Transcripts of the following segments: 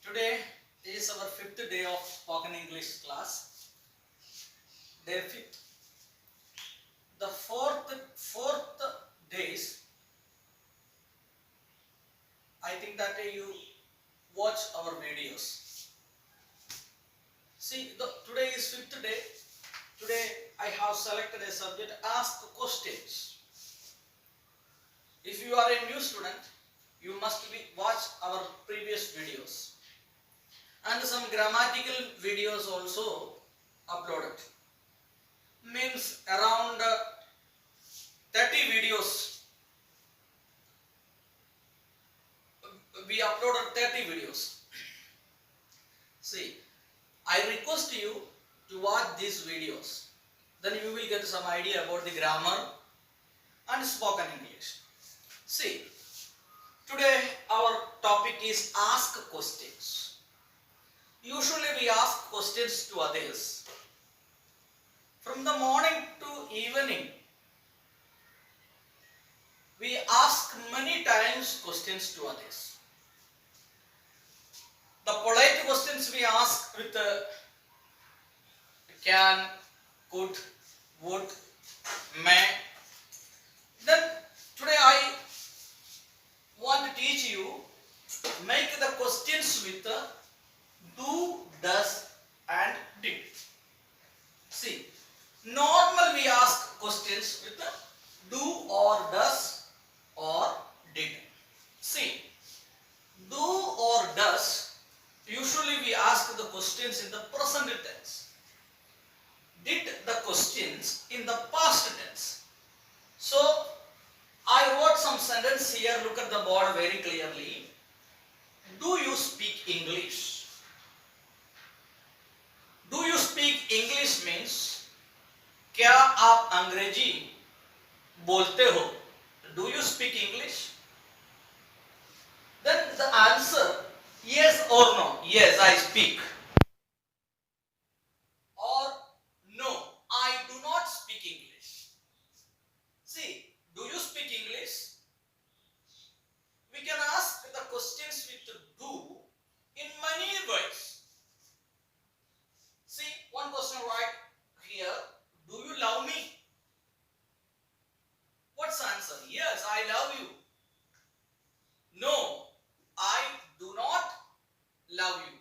Today is our fifth day of spoken English class. Day fifth. The fourth days. I think that you watch our videos. See, today is fifth day. Today I have selected a subject. Ask questions. If you are a new student, you must watch our previous videos. And some grammatical videos also uploaded. Means around 30 videos. We uploaded 30 videos. See, I request you to watch these videos. Then you will get some idea about the grammar and spoken English. See, today our topic is ask questions. Usually we ask questions to others. From the morning to evening, we ask many times questions to others. The polite questions we ask with can, could, would, may. Then today I want to teach you make the questions with do, does and did. See, normal we ask questions with do or does or did. See, do or does, usually we ask the questions in the present tense. Did the questions in the past tense. So, I wrote some sentence here, look at the board very clearly. Do you speak English? Do you speak English means क्या आप अंग्रेजी बोलते हो? Do you speak English? Then the answer yes or no. Yes, I speak. Or no, I do not speak English. See, do you speak English? We can ask the questions with do in many ways. See, one question right here. Do you love me? What's the answer? Yes, I love you. No, I do not love you.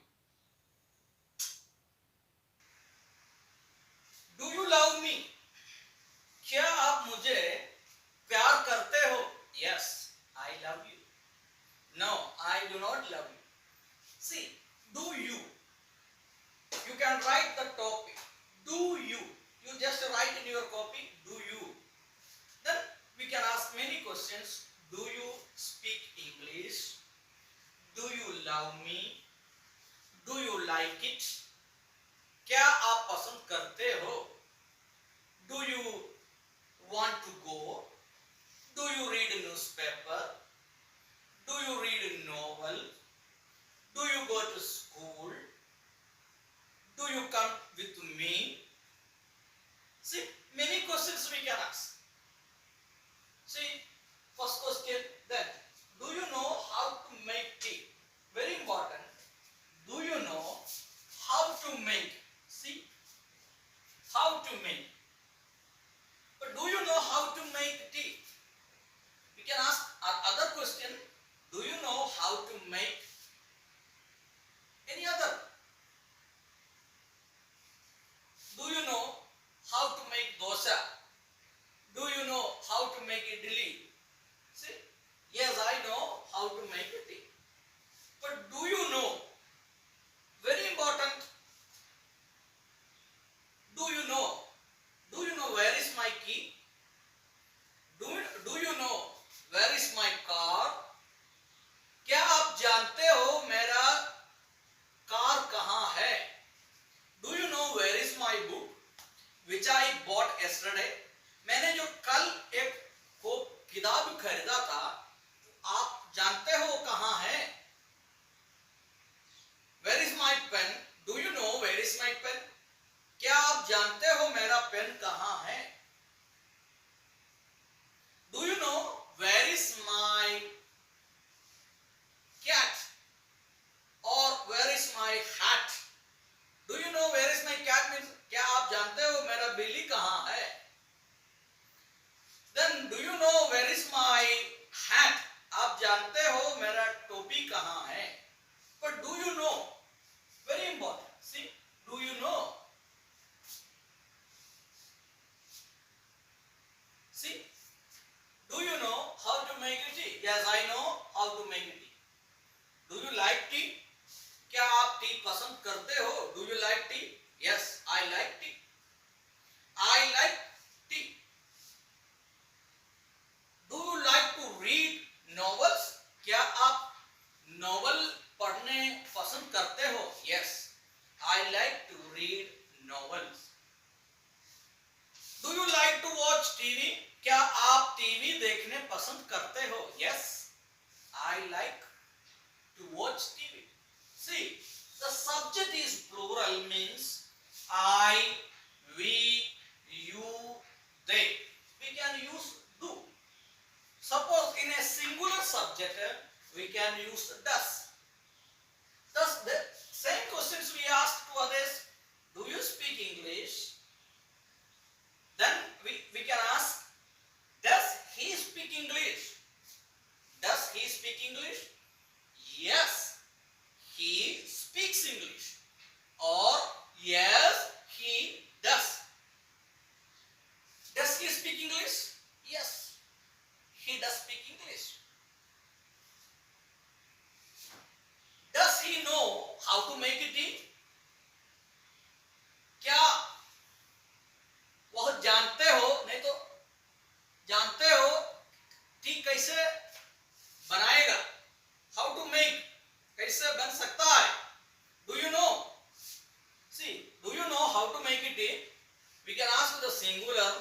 Do you love me? क्या आप मुझे प्यार करते हो? Yes, I love you. No, I do not love you. See, do you? You can write the topic. Do you? You just write in your copy, do you? Then we can ask many questions. Do you speak English? Do you love me? Do you like it? क्या आप पसंद करते हो? Do you want to go? Do you read a newspaper? Do you read a novel? Do you go to school? Do you come with me? See, many questions we can ask. See, first question then, do you know how to make tea? Very important. Do you know how to make? See, how to make. But do you know how to make tea? We can ask other question. Do you know how to make any other? Do you know how to make dosa? Do you know how to make idli? See, yes, I know how to make tea. But do you know? Very important. Do you know? Do you know where is my key? Do you know where is my car? क्या आप जानते हो मेरा car कहाँ है? Do you know where is my book which I bought yesterday? मैंने जो कल एक किताब खरीदा था, आप जानते हो कहाँ है? Where is my pen? Do you know where is my pen? क्या आप जानते हो मेरा पेन कहाँ है? Do you know where is my cat? Or where But do you know? Very important. See, do you know? See, do you know how to make a tea? Yes, I know how to make a tea. Do you like tea? क्या आप T पसंद करते हो? Do you like tea? Yes, I like tea. I like tea. Do you like to read novels? क्या आप novel पढ़ने पसंद करते हो? Yes, I like to read novels. Do you like to watch TV? क्या आप टीवी देखने पसंद करते हो? Yes, I like to watch TV. See, the subject is plural, means I, we, you, they. We can use do. Suppose in a singular subject, we can use does. Thus, the same questions we asked to others. Do you speak English? Then we can ask, does he speak English? Does he speak English? Yes, he speaks English. Or yes, he does. Does he speak English? Yes, he does speak English. Does he know how to make a tea? क्या वह जानते हो, नहीं तो जानते हो T कैसे बनाएगा? How to make, कैसे बन सकता है? Do you know? See, do you know how to make a tea? We can ask the singular.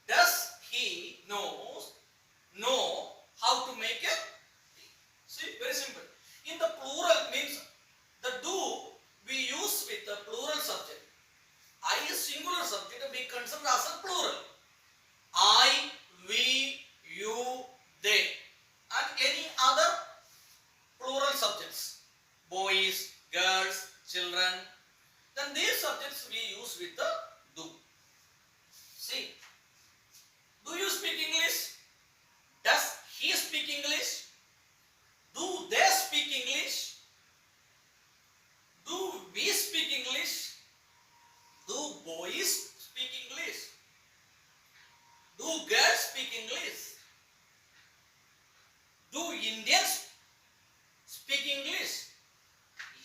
Does he know how to make a tea? See, very simple. In the plural means the do we use with the plural subject. I is singular subject, we consider as a plural. I, we, you, they, and any other plural subjects, boys, girls, children, then these subjects we use with the do. See, do you speak English? Does he speak English? Do they speak English? Do we speak English? Do boys speak English? Do girls speak English? Do Indians speak English?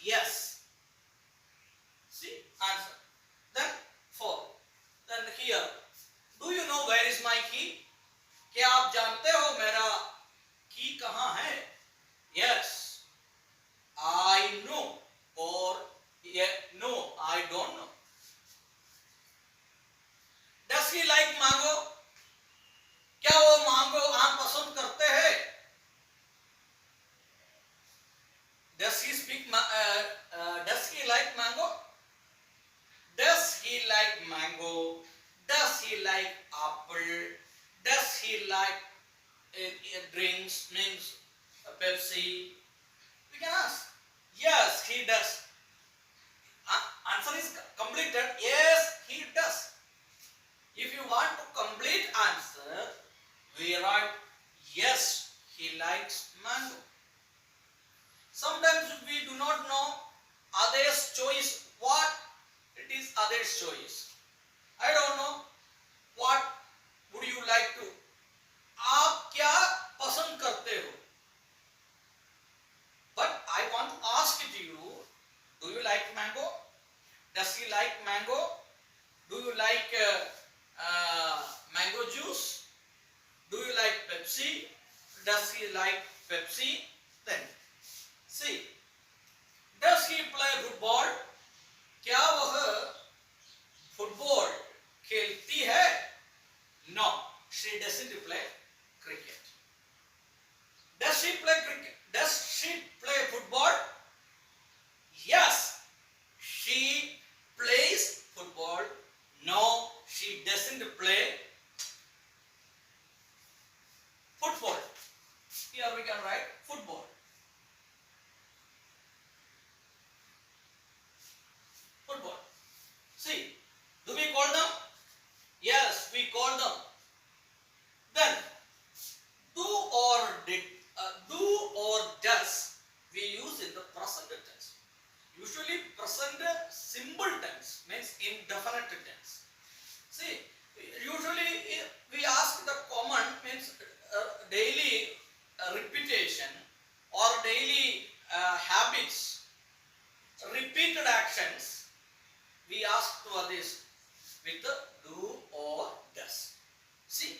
Yes. See, answer. Then 4. Then here, do you know where is my key? क्या आप जानते हो मेरा की कहाँ है? Yes, I know. Or yeah, no, I don't know. Does he like mango? क्या वो mango आम पसंद करते हैं? Does he does he like mango? Does he like mango? Does he like apple? Does he like drinks, means Pepsi? We can ask. Yes, he does. Answer is completed. Yes, he does. If you want to complete answer, we write yes, he likes mango. Sometimes we do not know others' choice. What it is others' choice? I don't know. What would you like to? आप क्या पसंद करते हो? But I want to ask it to you. Do you like mango? Does he like mango? Do you like mango juice? Do you like Pepsi? Does he like Pepsi? Then see. Does he play football? क्या वह football खेलती है? No, she doesn't play cricket. Does she play cricket? Does she play football? Yes, she plays football. No, she doesn't play football. Here we can write football. actions we ask to others with do or does. See,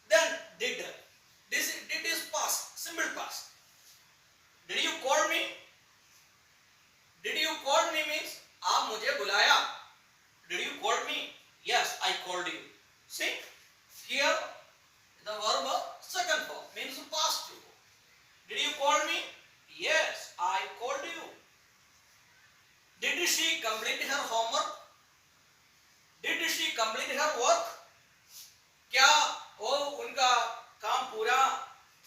then did. Did is past, simple past. Did you call me? Did you call me means आप मुझे बुलाया. Did you call me? Yes, I called you. See, here the verb second form means past form. Did you call me? Yes, I called you. Did she complete her homework? Did she complete her work? क्या वो उनका काम पूरा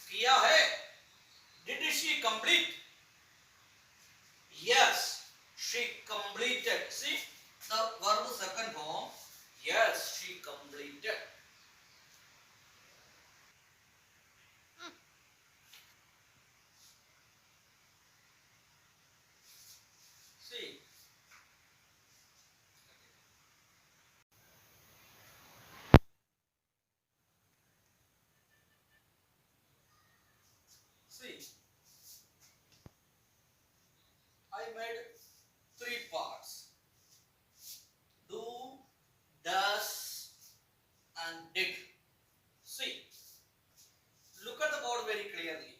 किया है? Did she complete? Yes, she completed. See the verb second form. Yes, she completed. See, I made three parts: do, does, and did. See, look at the board very clearly.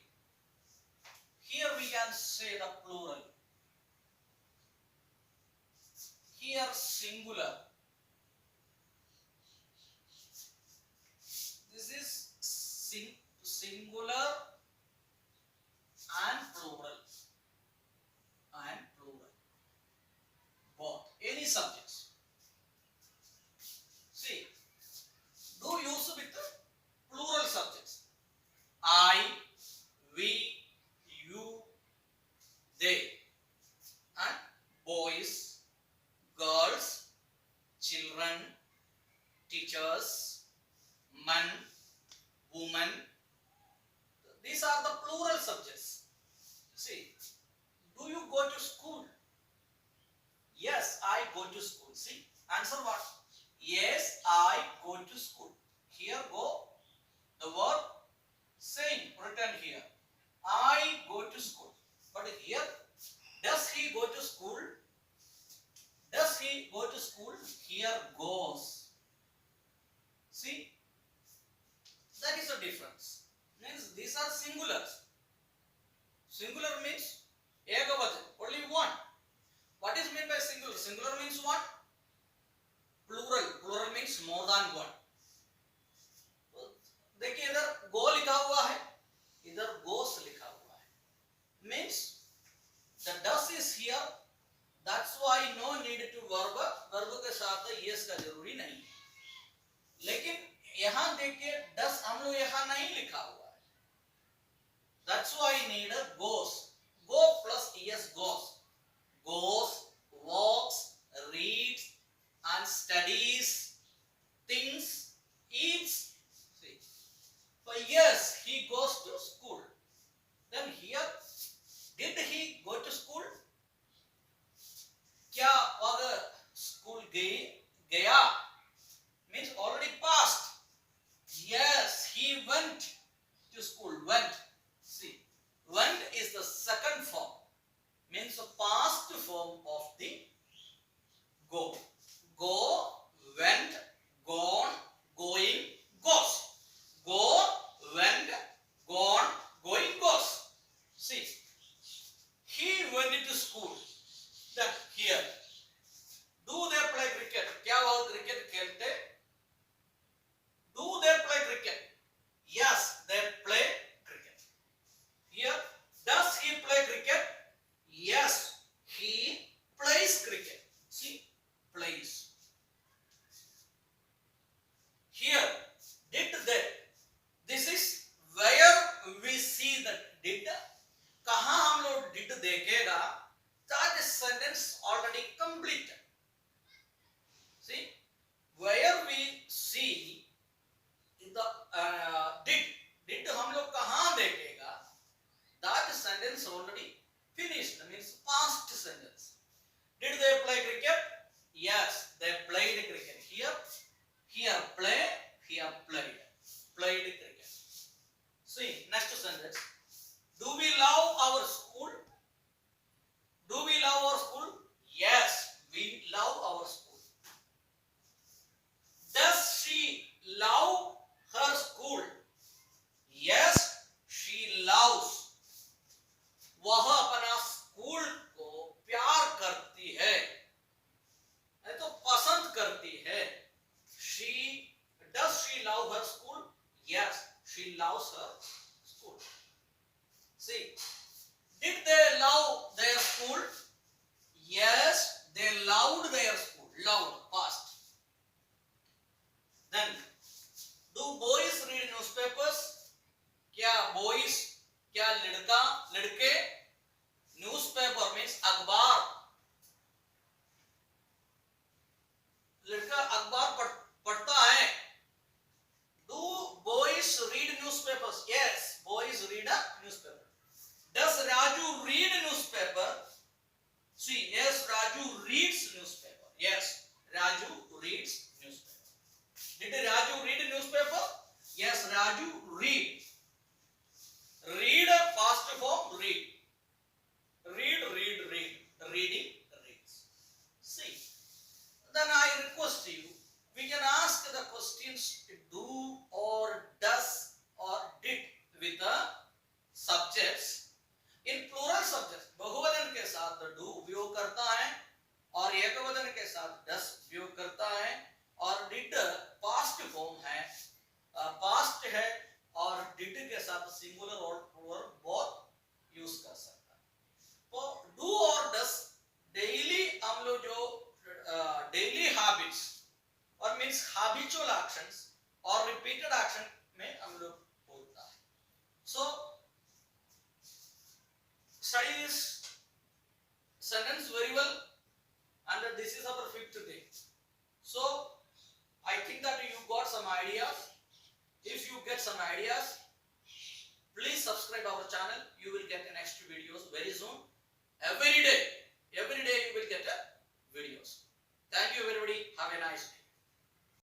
Here we can say the plural. Here singular. This is singular and plural. And plural. Both. Any subjects. See, do use with plural subjects. I, we, you, they. And boys, girls, children, teachers, men, women. These are the plural subjects. See, do you go to school? Yes, I go to school. See, answer what? Yes, I go to school. Here go the word same written here. I go to school. But here, does he go to school? Does he go to school? Here goes. See, that is the difference. Means these are singulars. Singular means ekavachan, only one. What is meant by singular? Singular means what? Plural. Plural means more than one. देखिए इधर go लिखा हुआ है, इधर goes लिखा हुआ है. Means the does is here. That's why no need to verb. Verb के साथ yes का जरूरी नहीं है. लेकिन यहाँ देखिए does हम लोग यहाँ नहीं लिखा हुआ है. That's why need a goes. Go plus yes goes. Goes, walks, reads, and studies, thinks, eats. See, but yes, he goes to school. Then here, did he go to school? क्या वह school गया? Means already past. Yes, he went to school. Went. See, went is the second form. Means the past form of the go. Go, went, gone, going, goes. Go, went, gone, going, goes. See, he went into school. Then here, do they play cricket? क्या वो cricket खेलते? Do they play cricket? Yes, they play cricket. Here, does he play cricket? Yes, he plays cricket. See, plays. Here, did they? This is where we see the did. कहाँ हम लोग did देखेगा? That sentence already completed. See, where we see the did हम लोग कहाँ देखेगा? That sentence already finished. That means past sentence. Did they play cricket? Yes, they played cricket. Here play, here played. Played cricket. See, next sentence. Do we love our school? Do we love our school? Yes. questions do or does or did with the subjects in plural subjects, बहुवचन के साथ the do उपयोग करता है और एकवचन के साथ does उपयोग करता है और did past form है, past है और did के साथ singular और plural both यूज कर सकता है. तो do और does डेली हम लोग जो डेली हैबिट्स और मींस हैबिचुअल एक्शंस और रिपीटेड एक्शन में हम लोग बोलता है. सो study this sentence very well and this is our fifth day. So I think that you got some ideas. If you get some ideas, please subscribe our channel. You will get the next videos very soon. Every day you will get videos. Thank you everybody. Have a nice day.